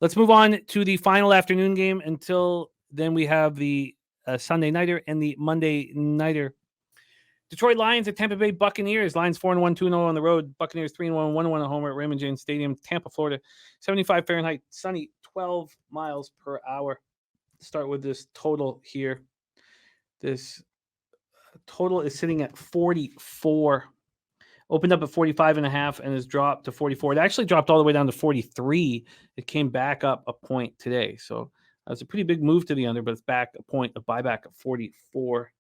Let's move on to the final afternoon game. Until then, we have the Sunday nighter and the Monday nighter. Detroit Lions at Tampa Bay Buccaneers. Lions 4-1, 2-0 on the road. Buccaneers 3-1, 1-1 at home at Raymond James Stadium, Tampa, Florida. 75 Fahrenheit, sunny, 12 miles per hour. Start with this total here. This total is sitting at 44. Opened up at 45.5 and has dropped to 44. It actually dropped all the way down to 43. It came back up a point today. So that's a pretty big move to the under, but it's back a point of buyback at 44.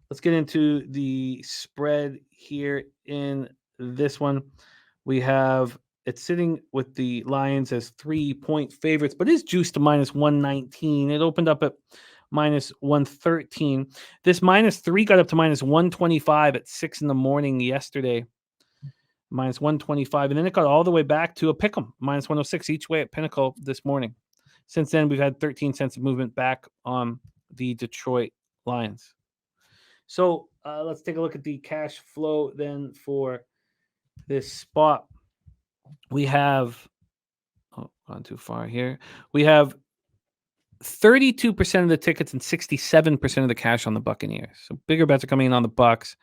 Let's get into the spread here in this one. We have it sitting with the Lions as 3-point favorites, but is juiced to minus 119. It opened up at minus 113. This minus 3 got up to minus 125 at 6 in the morning yesterday. Minus 125. And then it got all the way back to a pick'em, minus 106 each way at Pinnacle this morning. Since then, we've had 13 cents of movement back on the Detroit Lions. So let's take a look at the cash flow then for this spot. We have, gone too far here. We have 32% of the tickets and 67% of the cash on the Buccaneers. So bigger bets are coming in on the Bucs.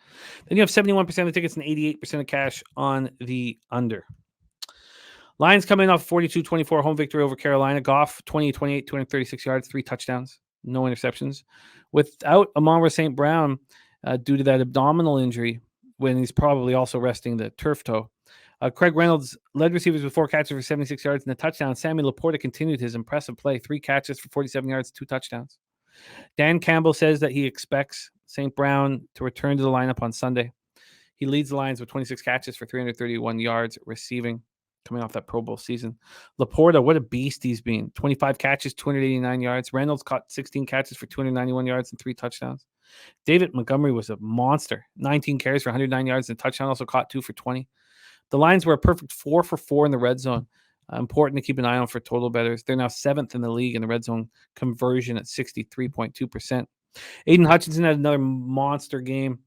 Then you have 71% of the tickets and 88% of cash on the under. Lions coming off 42-24 home victory over Carolina. Goff 28-28, 236 yards, 3 touchdowns, no interceptions. Without Amon-Ra St. Brown due to that abdominal injury, when he's probably also resting the turf toe. Craig Reynolds led receivers with 4 catches for 76 yards and a touchdown. Sammy Laporta continued his impressive play, 3 catches for 47 yards, 2 touchdowns. Dan Campbell says that he expects St. Brown to return to the lineup on Sunday. He leads the Lions with 26 catches for 331 yards receiving, coming off that Pro Bowl season. Laporta, what a beast he's been. 25 catches, 289 yards. Reynolds caught 16 catches for 291 yards and 3 touchdowns. David Montgomery was a monster. 19 carries for 109 yards and a touchdown, also caught 2 for 20. The Lions were a perfect 4 for 4 in the red zone. Important to keep an eye on for total bettors. They're now 7th in the league in the red zone conversion at 63.2%. Aiden Hutchinson had another monster game.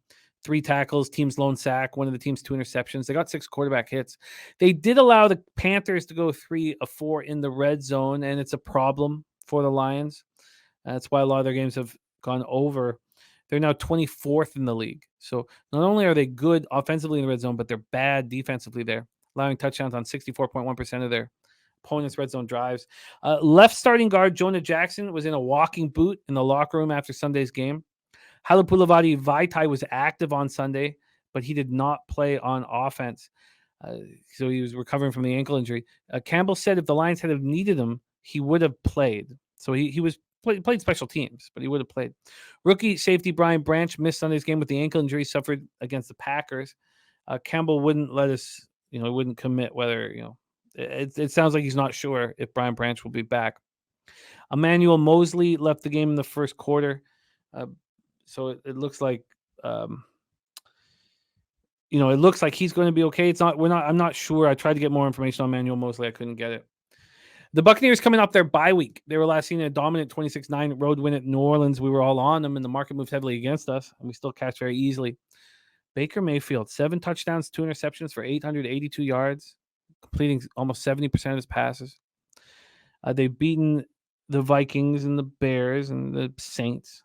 3 tackles, team's lone sack, one of the team's 2 interceptions. They got 6 quarterback hits. They did allow the Panthers to go 3 of 4 in the red zone, and it's a problem for the Lions. That's why a lot of their games have gone over. They're now 24th in the league. So not only are they good offensively in the red zone, but they're bad defensively there, allowing touchdowns on 64.1% of their opponents' red zone drives. Left starting guard Jonah Jackson was in a walking boot in the locker room after Sunday's game. Halapulavati Vaitai was active on Sunday, but he did not play on offense. So he was recovering from the ankle injury. Campbell said if the Lions had needed him, he would have played. So he was played special teams, but he would have played. Rookie safety Brian Branch missed Sunday's game with the ankle injury suffered against the Packers. Campbell wouldn't let us, wouldn't commit whether, it sounds like he's not sure if Brian Branch will be back. Emmanuel Mosley left the game in the first quarter. So it looks like, it looks like he's going to be okay. I'm not sure. I tried to get more information on Emmanuel Mosley. I couldn't get it. The Buccaneers coming off their bye week. They were last seen in a dominant 26-9 road win at New Orleans. We were all on them, and the market moved heavily against us, and we still catch very easily. Baker Mayfield, 7 touchdowns, 2 interceptions for 882 yards, completing almost 70% of his passes. They've beaten the Vikings and the Bears and the Saints.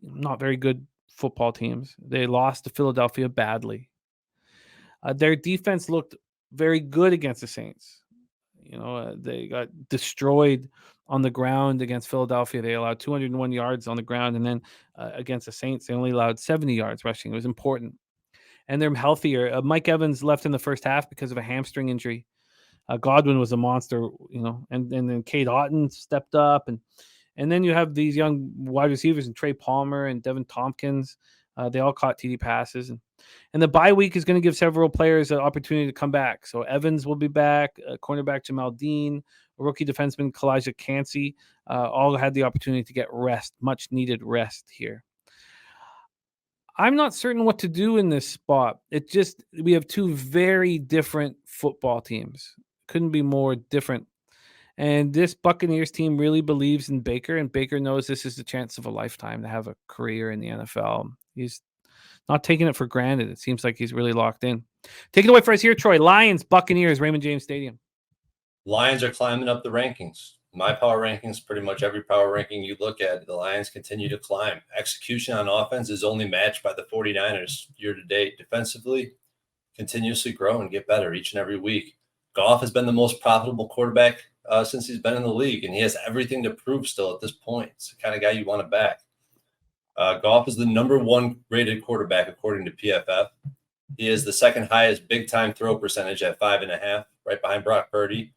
Not very good football teams. They lost to Philadelphia badly. Their defense looked very good against the Saints. They got destroyed on the ground against Philadelphia. They allowed 201 yards on the ground. And then against the Saints, they only allowed 70 yards rushing. It was important. And they're healthier. Mike Evans left in the first half because of a hamstring injury. Godwin was a monster, and then Cade Otton stepped up. And then you have these young wide receivers and Trey Palmer and Devin Tompkins. They all caught TD passes. And the bye week is going to give several players an opportunity to come back. So Evans will be back, cornerback Jamal Dean, rookie defenseman Kalijah Cansey, all had the opportunity to get rest, much needed rest here. I'm not certain what to do in this spot. We have 2 very different football teams. Couldn't be more different. And this Buccaneers team really believes in Baker, and Baker knows this is the chance of a lifetime to have a career in the NFL. He's not taking it for granted. It seems like he's really locked in. Take it away for us here, Troy. Lions, Buccaneers, Raymond James Stadium. Lions are climbing up the rankings. My power rankings, pretty much every power ranking you look at, the Lions continue to climb. Execution on offense is only matched by the 49ers year to date. Defensively, continuously grow and get better each and every week. Goff has been the most profitable quarterback since he's been in the league, and he has everything to prove still at this point. It's the kind of guy you want to back. Goff is the number 1 rated quarterback according to PFF. He is the second highest big-time throw percentage at 5.5, right behind Brock Purdy.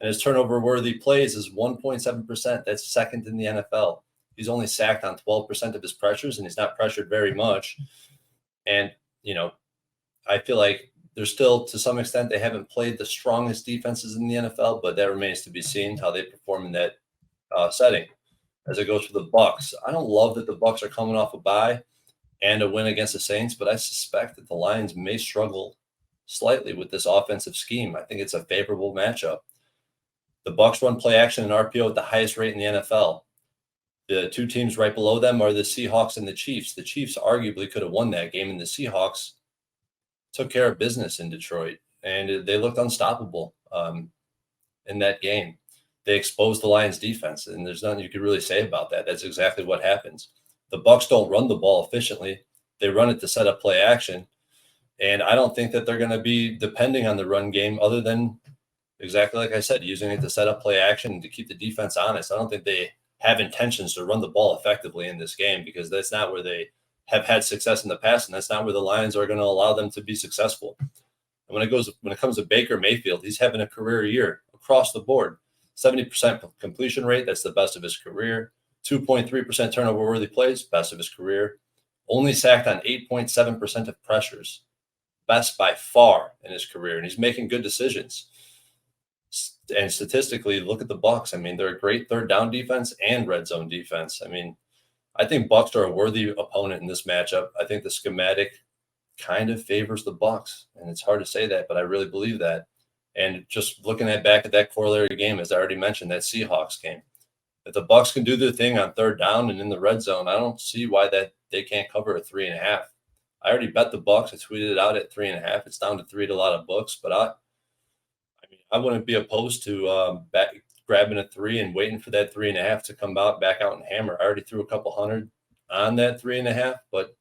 And his turnover-worthy plays is 1.7%. That's second in the NFL. He's only sacked on 12% of his pressures, and he's not pressured very much. And, I feel like there's still, to some extent, they haven't played the strongest defenses in the NFL, but that remains to be seen how they perform in that setting. As it goes for the Bucs, I don't love that the Bucs are coming off a bye and a win against the Saints, but I suspect that the Lions may struggle slightly with this offensive scheme. I think it's a favorable matchup. The Bucs run play action and RPO at the highest rate in the NFL. The two teams right below them are the Seahawks and the Chiefs. The Chiefs arguably could have won that game, and the Seahawks took care of business in Detroit, and they looked unstoppable in that game. They exposed the Lions defense, and there's nothing you could really say about that. That's exactly what happens. The Bucs don't run the ball efficiently. They run it to set up play action, and I don't think that they're going to be depending on the run game other than exactly like I said, using it to set up play action and to keep the defense honest. I don't think they have intentions to run the ball effectively in this game because that's not where they have had success in the past, and that's not where the Lions are going to allow them to be successful. And when it comes to Baker Mayfield, he's having a career year across the board. 70% completion rate, that's the best of his career. 2.3% turnover-worthy plays, best of his career. Only sacked on 8.7% of pressures, best by far in his career, and he's making good decisions. And statistically, look at the Bucs. I mean, they're a great third down defense and red zone defense. I mean, I think Bucs are a worthy opponent in this matchup. I think the schematic kind of favors the Bucs, and it's hard to say that, but I really believe that. And just looking back at that corollary game, as I already mentioned, that Seahawks game, if the Bucs can do their thing on third down and in the red zone, I don't see why that they can't cover a 3.5. I already bet the Bucs. I tweeted it out at 3.5. It's down to 3 at a lot of books, but I wouldn't be opposed to grabbing a 3 and waiting for that 3.5 to come back out and hammer. I already threw a couple hundred on that 3.5, but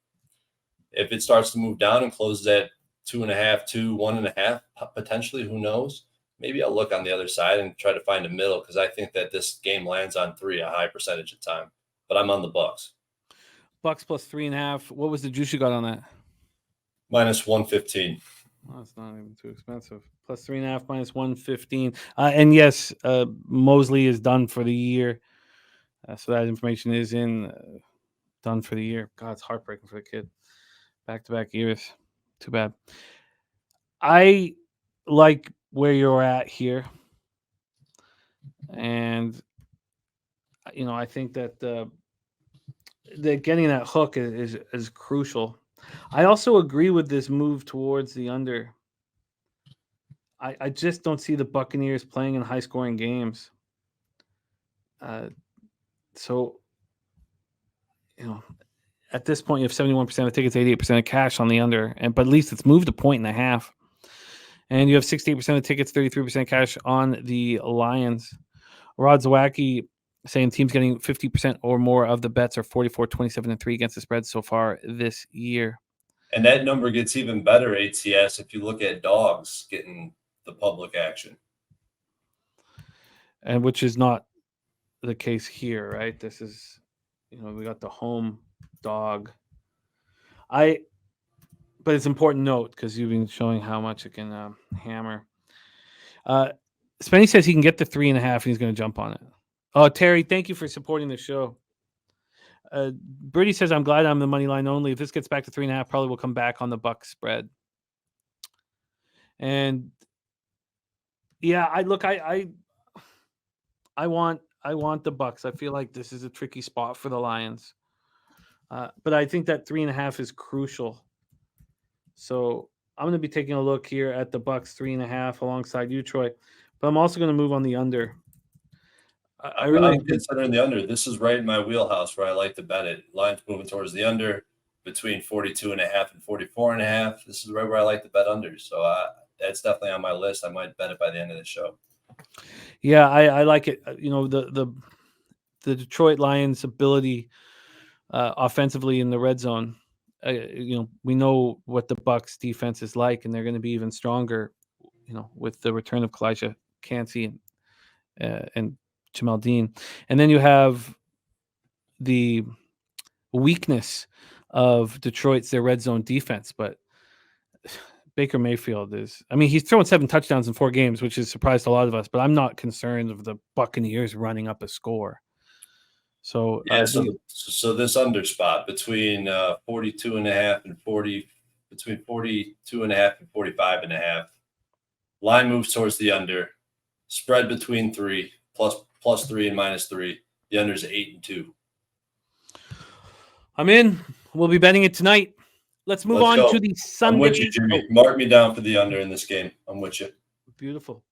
if it starts to move down and closes at 2.5, 2, 1.5, potentially, who knows? Maybe I'll look on the other side and try to find a middle because I think that this game lands on 3 a high percentage of time. But I'm on the Bucs. Bucs plus 3.5. What was the juice you got on that? Minus 115. Well, that's not even too expensive. Plus 3.5, minus 115. And yes, Mosley is done for the year. So that information is done for the year. God, it's heartbreaking for the kid. Back-to-back years. Too bad. I like where you're at here. And, I think that getting that hook is crucial. I also agree with this move towards the under. I just don't see the Buccaneers playing in high-scoring games. So, at this point, you have 71% of tickets, 88% of cash on the under, but at least it's moved a 1.5. And you have 68% of tickets, 33% cash on the Lions. Rod Zawacki saying teams getting 50% or more of the bets are 44, 27, and 3 against the spread so far this year. And that number gets even better, ATS, if you look at dogs getting the public action. And which is not the case here, right? This is, we got the home dog. But it's important note because you've been showing how much it can hammer. Spenny says he can get the 3.5 and he's going to jump on it. Oh, Terry, thank you for supporting the show. Birdie says, I'm glad I'm the money line only. If this gets back to 3.5, probably will come back on the Bucs spread. And yeah, I want the Bucs. I feel like this is a tricky spot for the Lions. But I think that 3.5 is crucial. So I'm going to be taking a look here at the Bucs 3.5 alongside you, Troy. But I'm also going to move on the under. I'm considering the under. This is right in my wheelhouse where I like to bet it. Lions moving towards the under between 42.5 and 44.5. This is right where I like to bet under. So that's definitely on my list. I might bet it by the end of the show. Yeah, I like it. The Detroit Lions' ability offensively in the red zone. We know what the Bucs defense is like, and they're going to be even stronger. With the return of Kalijah Cansey and Jamal Dean, and then you have the weakness of Detroit's their red zone defense, but Baker Mayfield he's thrown 7 touchdowns in 4 games, which has surprised a lot of us, but I'm not concerned of the Buccaneers running up a score. So so this under spot between 42.5 and 40, between 42.5 and 45.5. Line moves towards the under. Spread between 3 plus 3 and minus 3. The under is 8 and 2. I'm in. We'll be betting it tonight. Let's move on to the Sunday. I'm with you, Jimmy. Mark me down for the under in this game. I'm with you. Beautiful.